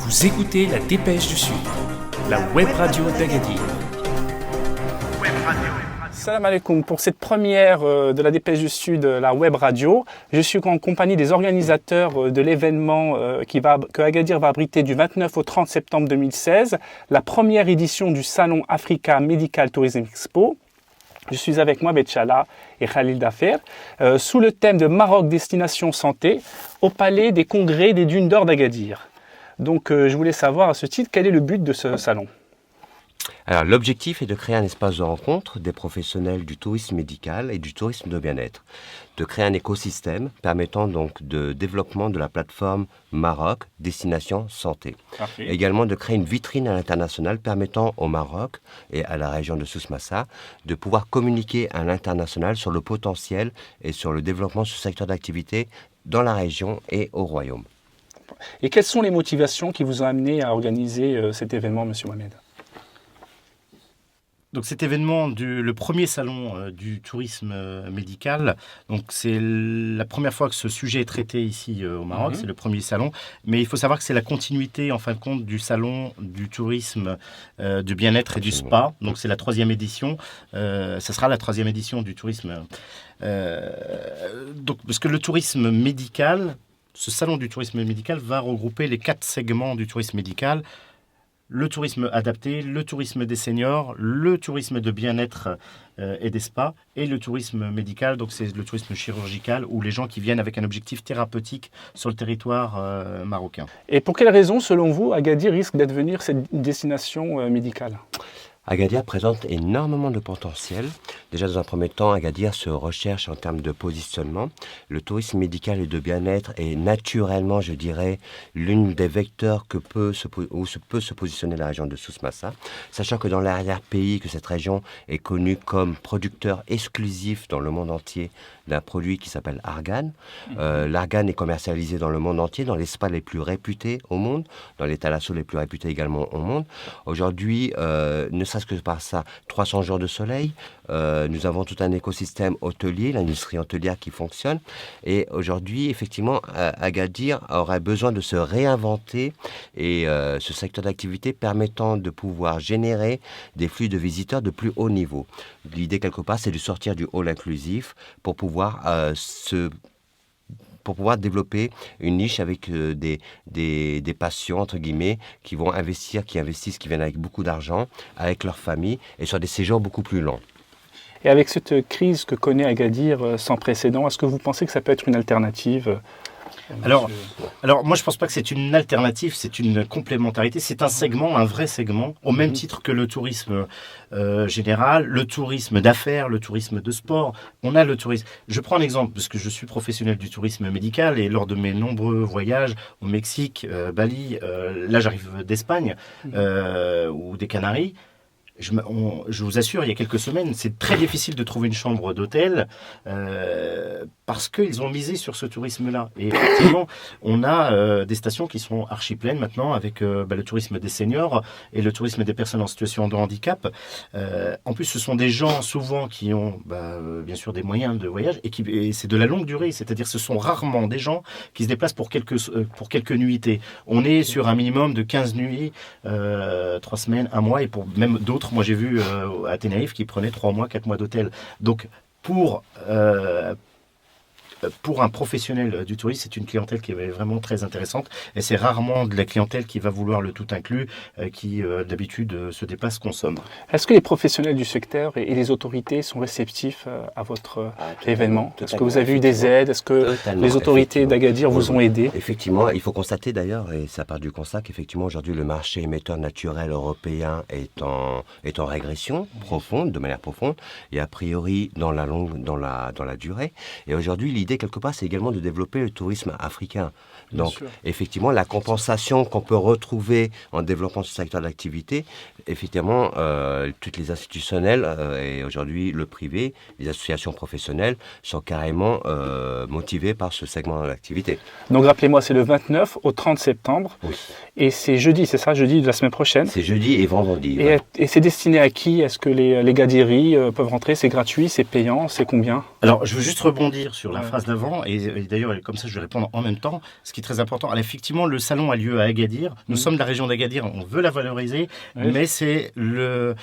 Vous écoutez La Dépêche du Sud, la web radio d'Agadir. Salam alaikum. Pour cette première de La Dépêche du Sud, la web radio, je suis en compagnie des organisateurs de l'événement que Agadir va abriter du 29 au 30 septembre 2016, la première édition du Salon Africa Medical Tourism Expo. Je suis avec Mohamed Chala et Khalil Dafer, sous le thème de Maroc Destination Santé, au Palais des Congrès des Dunes d'Or d'Agadir. Donc je voulais savoir à ce titre, quel est le but de ce salon ? Alors, l'objectif est de créer un espace de rencontre des professionnels du tourisme médical et du tourisme de bien-être, de créer un écosystème permettant donc de développement de la plateforme Maroc Destination Santé. Parfait. Également de créer une vitrine à l'international permettant au Maroc et à la région de Souss-Massa de pouvoir communiquer à l'international sur le potentiel et sur le développement de ce secteur d'activité dans la région et au royaume. Et quelles sont les motivations qui vous ont amené à organiser cet événement, M. Mohamed ? Donc cet événement, le premier salon du tourisme médical, donc c'est la première fois que ce sujet est traité ici au Maroc, c'est le premier salon, mais il faut savoir que c'est la continuité en fin de compte du salon du tourisme du bien-être et du spa, donc c'est la 3e édition, ça sera la 3e édition du tourisme. Donc, parce que le tourisme médical, ce salon du tourisme médical va regrouper les 4 segments du tourisme médical. Le tourisme adapté, le tourisme des seniors, le tourisme de bien-être et des spas et le tourisme médical, donc c'est le tourisme chirurgical ou les gens qui viennent avec un objectif thérapeutique sur le territoire marocain. Et pour quelles raisons, selon vous, Agadir risque d'advenir cette destination médicale ? Agadir présente énormément de potentiel. Déjà, dans un premier temps, Agadir se recherche en termes de positionnement. Le tourisme médical et de bien-être est naturellement, je dirais, l'une des vecteurs où peut se positionner la région de Souss-Massa, sachant que dans l'arrière-pays, que cette région est connue comme producteur exclusif dans le monde entier d'un produit qui s'appelle Argan. L'Argan est commercialisé dans le monde entier, dans les spas les plus réputés au monde, dans les thalassos les plus réputés également au monde. Aujourd'hui, ne serait-ce que par ça, 300 jours de soleil, nous avons tout un écosystème hôtelier, l'industrie hôtelière qui fonctionne. Et aujourd'hui, effectivement, Agadir aurait besoin de se réinventer et ce secteur d'activité permettant de pouvoir générer des flux de visiteurs de plus haut niveau. L'idée, quelque part, c'est de sortir du hall inclusif pour pouvoir développer une niche avec des patients, entre guillemets, qui vont investir, qui investissent, qui viennent avec beaucoup d'argent, avec leur famille, et sur des séjours beaucoup plus longs. Et avec cette crise que connaît Agadir sans précédent, est-ce que vous pensez que ça peut être une alternative ? Alors, moi je ne pense pas que c'est une alternative, c'est une complémentarité, c'est un segment, un vrai segment, au même titre que le tourisme général, le tourisme d'affaires, le tourisme de sport. On a le tourisme. Je prends un exemple, parce que je suis professionnel du tourisme médical et lors de mes nombreux voyages au Mexique, Bali, là j'arrive d'Espagne ou des Canaries. Je vous assure, il y a quelques semaines, c'est très difficile de trouver une chambre d'hôtel parce qu'ils ont misé sur ce tourisme-là. Et effectivement, on a des stations qui sont archi pleines maintenant avec le tourisme des seniors et le tourisme des personnes en situation de handicap. En plus, ce sont des gens souvent qui ont bien sûr des moyens de voyage et c'est de la longue durée. C'est-à-dire ce sont rarement des gens qui se déplacent pour quelques nuitées. On est sur un minimum de 15 nuits, 3 semaines, 1 mois et pour même d'autres. Moi, j'ai vu à Tenerife qui prenait 3 mois, 4 mois d'hôtel. Donc, pour un professionnel du tourisme, c'est une clientèle qui est vraiment très intéressante. Et c'est rarement de la clientèle qui va vouloir le tout inclus, qui d'habitude se déplace, consomme. Est-ce que les professionnels du secteur et les autorités sont réceptifs à votre événement ? Est-ce que vous avez eu des aides ? Est-ce que les autorités d'Agadir vous ont aidé ? Effectivement, il faut constater d'ailleurs, et ça part du constat qu'effectivement aujourd'hui le marché émetteur naturel européen est en régression profonde, de manière profonde, et a priori dans la durée. Et aujourd'hui, l'idée quelque part, c'est également de développer le tourisme africain. Donc, effectivement, la compensation qu'on peut retrouver en développant ce secteur d'activité effectivement, toutes les institutionnelles et aujourd'hui le privé, les associations professionnelles sont carrément motivées par ce segment d'activité. Donc rappelez-moi, c'est le 29 au 30 septembre. Oui. Et c'est jeudi, c'est ça, jeudi de la semaine prochaine. C'est jeudi et vendredi. Et c'est destiné à qui? Est-ce que les gadiris peuvent rentrer? C'est gratuit, c'est payant, c'est combien? Alors, je veux juste rebondir sur la phrase d'avant, et d'ailleurs, comme ça, je vais répondre en même temps. Ce qui est très important, alors, effectivement, le salon a lieu à Agadir. Nous sommes de la région d'Agadir, on veut la valoriser, mais c'est le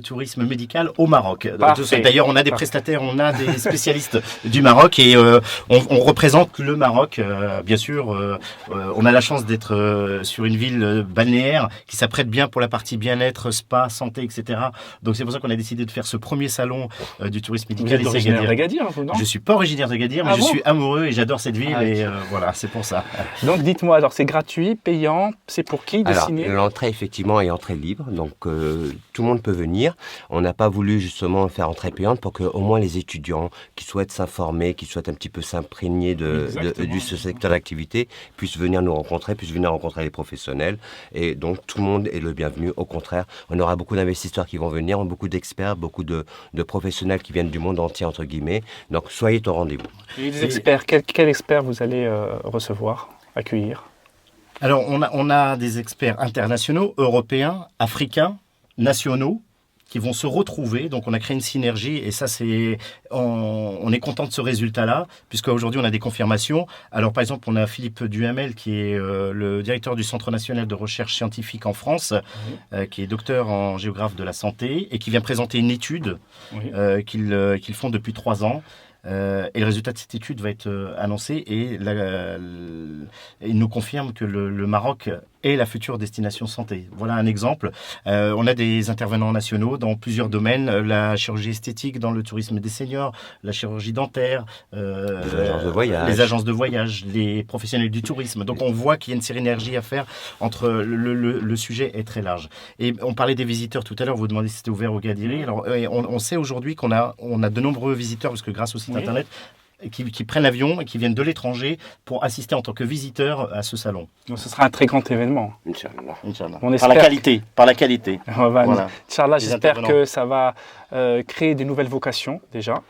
tourisme médical au Maroc. Parfait. D'ailleurs, on a des prestataires, on a des spécialistes du Maroc, et on représente le Maroc. Bien sûr, on a la chance d'être sur une ville balnéaire qui s'apprête bien pour la partie bien-être, spa, santé, etc. Donc, c'est pour ça qu'on a décidé de faire ce premier salon du tourisme Vous médical êtes ici à originaire Agadir. d'Agadir, vous, non? Je suis pas originaire d'Agadir, mais Ah je bon? suis amoureux et j'adore cette ville. Ah, et voilà, c'est pour ça. Donc dites-moi, alors c'est gratuit, payant, c'est pour qui? Alors, Destiné? l'entrée, effectivement, est entrée libre, donc tout le monde peut venir. On n'a pas voulu, justement, faire entrée payante pour que, au moins, les étudiants qui souhaitent s'informer, qui souhaitent un petit peu s'imprégner de ce secteur d'activité, puissent venir nous rencontrer, puissent venir rencontrer les professionnels. Et donc, tout le monde est le bienvenu. Au contraire, on aura beaucoup d'investisseurs qui vont venir, beaucoup d'experts, beaucoup de professionnels qui viennent du monde entier, entre guillemets. Donc, soyez au rendez-vous. Et les experts, quel expert vous allez recevoir, accueillir? Alors, on a des experts internationaux, européens, africains, nationaux, qui vont se retrouver. Donc, on a créé une synergie et ça, on est content de ce résultat-là, puisque aujourd'hui on a des confirmations. Alors, par exemple, on a Philippe Duhamel, qui est le directeur du Centre national de recherche scientifique en France, qui est docteur en géographe de la santé et qui vient présenter une étude qu'ils font depuis 3 ans. Et le résultat de cette étude va être annoncé et il nous confirme que le Maroc est la future destination santé. Voilà un exemple. On a des intervenants nationaux dans plusieurs domaines, la chirurgie esthétique, dans le tourisme des seniors, la chirurgie dentaire, les agences de voyage, les professionnels du tourisme. Donc on voit qu'il y a une synergie à faire entre le sujet est très large. Et on parlait des visiteurs tout à l'heure, vous demandez si c'était ouvert aux Gadiri. Alors on sait aujourd'hui qu'on a de nombreux visiteurs, parce que grâce au site internet, qui prennent l'avion et qui viennent de l'étranger pour assister en tant que visiteurs à ce salon. Donc ce sera un très grand événement. Inch'Allah. On Par la qualité. Voilà. Inch'Allah, j'espère intervenants. que ça va créer des nouvelles vocations déjà.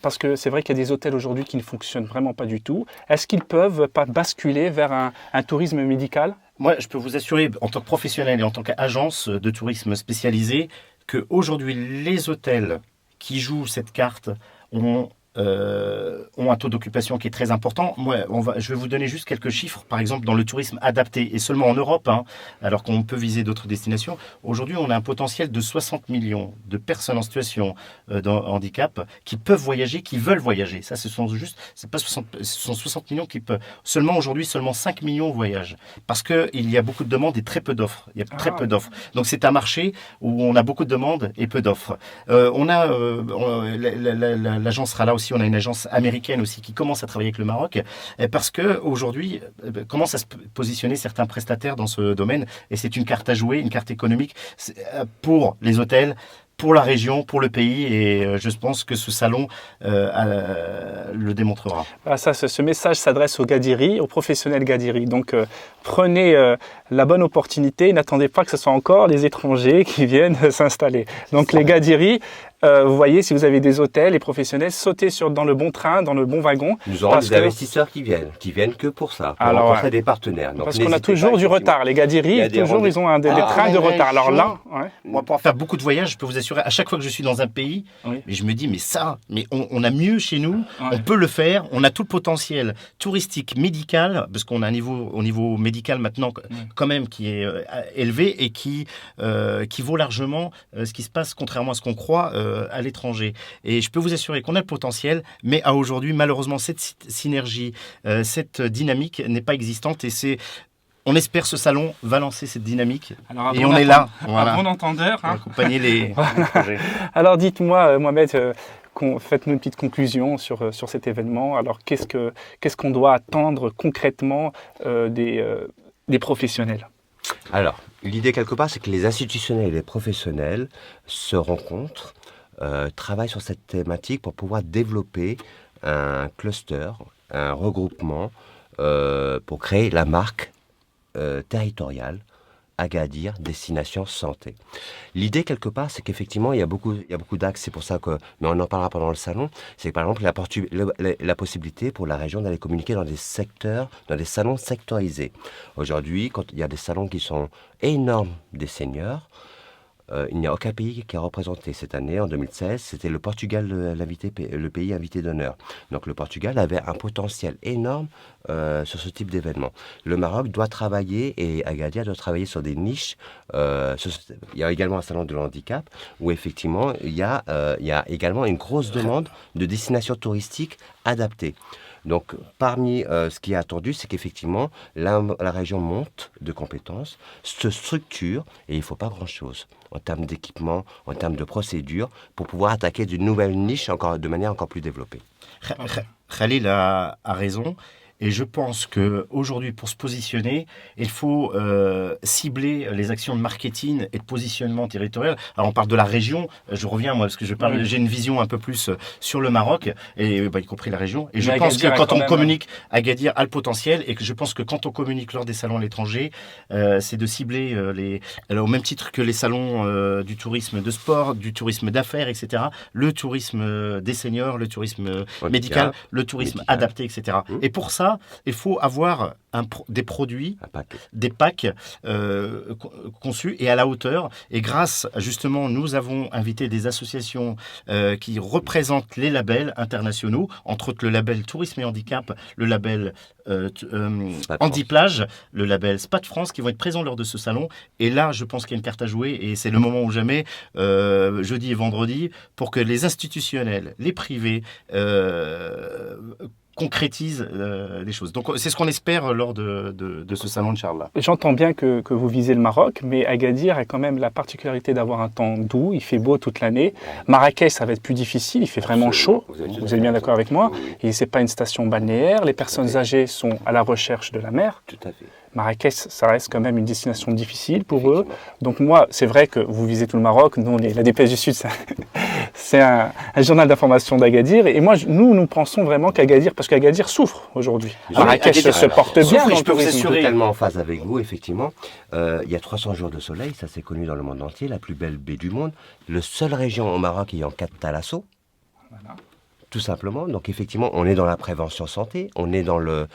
Parce que c'est vrai qu'il y a des hôtels aujourd'hui qui ne fonctionnent vraiment pas du tout. Est-ce qu'ils peuvent pas basculer vers un tourisme médical? Moi, je peux vous assurer, en tant que professionnel et en tant qu'agence de tourisme spécialisée, qu'aujourd'hui, les hôtels qui jouent cette carte ont un taux d'occupation qui est très important. Moi, je vais vous donner juste quelques chiffres. Par exemple, dans le tourisme adapté, et seulement en Europe, alors qu'on peut viser d'autres destinations, aujourd'hui, on a un potentiel de 60 millions de personnes en situation de handicap qui peuvent voyager, qui veulent voyager. Ça, ce sont 60 millions qui peuvent. Aujourd'hui, seulement 5 millions voyagent. Parce qu'il y a beaucoup de demandes et très peu d'offres. Il y a très peu d'offres. Donc, c'est un marché où on a beaucoup de demandes et peu d'offres. L'agence sera là aussi. On a une agence américaine aussi qui commence à travailler avec le Maroc parce que aujourd'hui commence à se positionner certains prestataires dans ce domaine et c'est une carte à jouer, une carte économique pour les hôtels, pour la région, pour le pays et je pense que ce salon le démontrera. Ce message s'adresse aux Gadiri, aux professionnels Gadiri. Donc prenez la bonne opportunité, n'attendez pas que ce soit encore les étrangers qui viennent s'installer. Donc les Gadiri, vous voyez, si vous avez des hôtels et professionnels, sautez dans le bon train, dans le bon wagon. Nous aurons des investisseurs qui viennent que pour ça, pour rencontrer des partenaires. Donc, parce qu'on a toujours du retard. Les Gadiri, ils ont des trains de retard. Alors là, moi, pour faire beaucoup de voyages, je peux vous assurer, à chaque fois que je suis dans un pays, mais je me dis, mais on a mieux chez nous, on peut le faire, on a tout le potentiel touristique, médical, parce qu'on a au niveau médical maintenant, quand même, qui est élevé et qui vaut largement ce qui se passe, contrairement à ce qu'on croit, à l'étranger. Et je peux vous assurer qu'on a le potentiel, mais à aujourd'hui, malheureusement, cette synergie, cette dynamique n'est pas existante et on espère ce salon va lancer cette dynamique. Alors, et on est là. Un bon entendeur. Pour accompagner les projets. Alors dites-moi, Mohamed, faites-nous une petite conclusion sur cet événement. Alors qu'est-ce qu'on doit attendre concrètement des professionnels? Alors, l'idée quelque part, c'est que les institutionnels et les professionnels se rencontrent, travaillent sur cette thématique pour pouvoir développer un cluster, un regroupement pour créer la marque territoriale Agadir, destination santé. L'idée, quelque part, c'est qu'effectivement, il y a beaucoup d'axes, c'est pour ça que, mais on en parlera pendant le salon, c'est que par exemple, la possibilité pour la région d'aller communiquer dans des secteurs, dans des salons sectorisés. Aujourd'hui, quand il y a des salons qui sont énormes des seniors, il n'y a aucun pays qui a représenté cette année, en 2016, c'était le Portugal, le pays invité d'honneur. Donc le Portugal avait un potentiel énorme sur ce type d'événement. Le Maroc doit travailler, et Agadir doit travailler sur des niches. Il y a également un salon de handicap, où effectivement, il y a également une grosse demande de destinations touristiques adaptées. Donc, parmi ce qui est attendu, c'est qu'effectivement, la région monte de compétences, se structure, et il ne faut pas grand-chose en termes d'équipement, en termes de procédures, pour pouvoir attaquer de nouvelles niches de manière encore plus développée. Khalil a raison. Et je pense qu'aujourd'hui, pour se positionner, il faut cibler les actions de marketing et de positionnement territorial. Alors, on parle de la région. Je reviens, moi, parce que j'ai une vision un peu plus sur le Maroc, et y compris la région. Et je pense que quand on communique, Agadir a le potentiel, et que je pense que quand on communique lors des salons à l'étranger, c'est de cibler alors, au même titre que les salons du tourisme de sport, du tourisme d'affaires, etc., le tourisme des seniors, le tourisme médical, le tourisme adapté, etc. Et pour ça, il faut avoir des produits, des packs conçus et à la hauteur. Et grâce, justement, nous avons invité des associations qui représentent les labels internationaux, entre autres le label Tourisme et Handicap, le label Handiplage, le label Spa de France, qui vont être présents lors de ce salon. Et là, je pense qu'il y a une carte à jouer, et c'est le moment ou jamais, jeudi et vendredi, pour que les institutionnels, les privés, concrétise les choses. Donc c'est ce qu'on espère lors de ce salon de Inch'Allah. J'entends bien que vous visez le Maroc, mais Agadir a quand même la particularité d'avoir un temps doux, il fait beau toute l'année. Marrakech, ça va être plus difficile, il fait vraiment chaud, vous êtes bien d'accord avec moi. Et c'est pas une station balnéaire, les personnes âgées sont à la recherche de la mer. Tout à fait. Marrakech, ça reste quand même une destination difficile pour eux. Donc moi, c'est vrai que vous visez tout le Maroc. Nous, la Dépêche du Sud, c'est un journal d'information d'Agadir. Et moi, nous pensons vraiment qu'Agadir, parce qu'Agadir souffre aujourd'hui. Marrakech se porte bien. Je peux vous assurer. Totalement en phase avec vous, effectivement. Il y a 300 jours de soleil, ça c'est connu dans le monde entier, la plus belle baie du monde. La seule région au Maroc ayant 4 thalassos. Voilà. Tout simplement. Donc effectivement, on est dans la prévention santé, on est dans le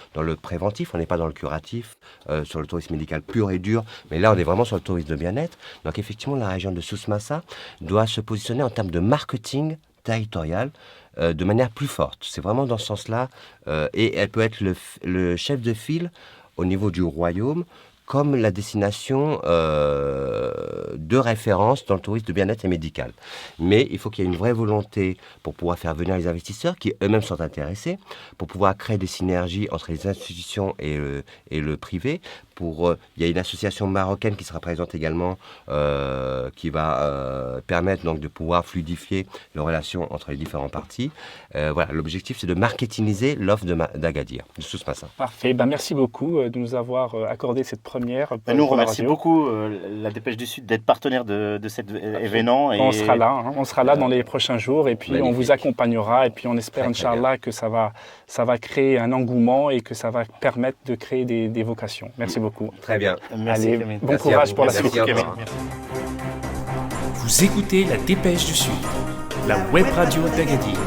préventif, on n'est pas dans le curatif, sur le tourisme médical pur et dur, mais là on est vraiment sur le tourisme de bien-être. Donc effectivement, la région de Souss Massa doit se positionner en termes de marketing territorial de manière plus forte. C'est vraiment dans ce sens-là, et elle peut être le chef de file au niveau du royaume, comme la destination de référence dans le tourisme de bien-être et médical. Mais il faut qu'il y ait une vraie volonté pour pouvoir faire venir les investisseurs qui eux-mêmes sont intéressés, pour pouvoir créer des synergies entre les institutions et le privé. Il y a une association marocaine qui sera présente également, qui va permettre donc de pouvoir fluidifier les relations entre les différentes parties. Voilà, l'objectif c'est de marketingiser l'offre d'Agadir, de Souss Massa. Parfait, merci beaucoup de nous avoir accordé cette première. Nous remercions beaucoup la Dépêche du Sud d'être partenaire de cet événement. Et on sera là dans les prochains jours, et puis on vous accompagnera, et puis on espère, Inch'Allah, que ça va créer un engouement et que ça va permettre de créer des vocations. Merci beaucoup. Très bien. Merci. Allez, bon courage pour la suite. Vous écoutez la Dépêche du Sud, la web radio d'Agadir.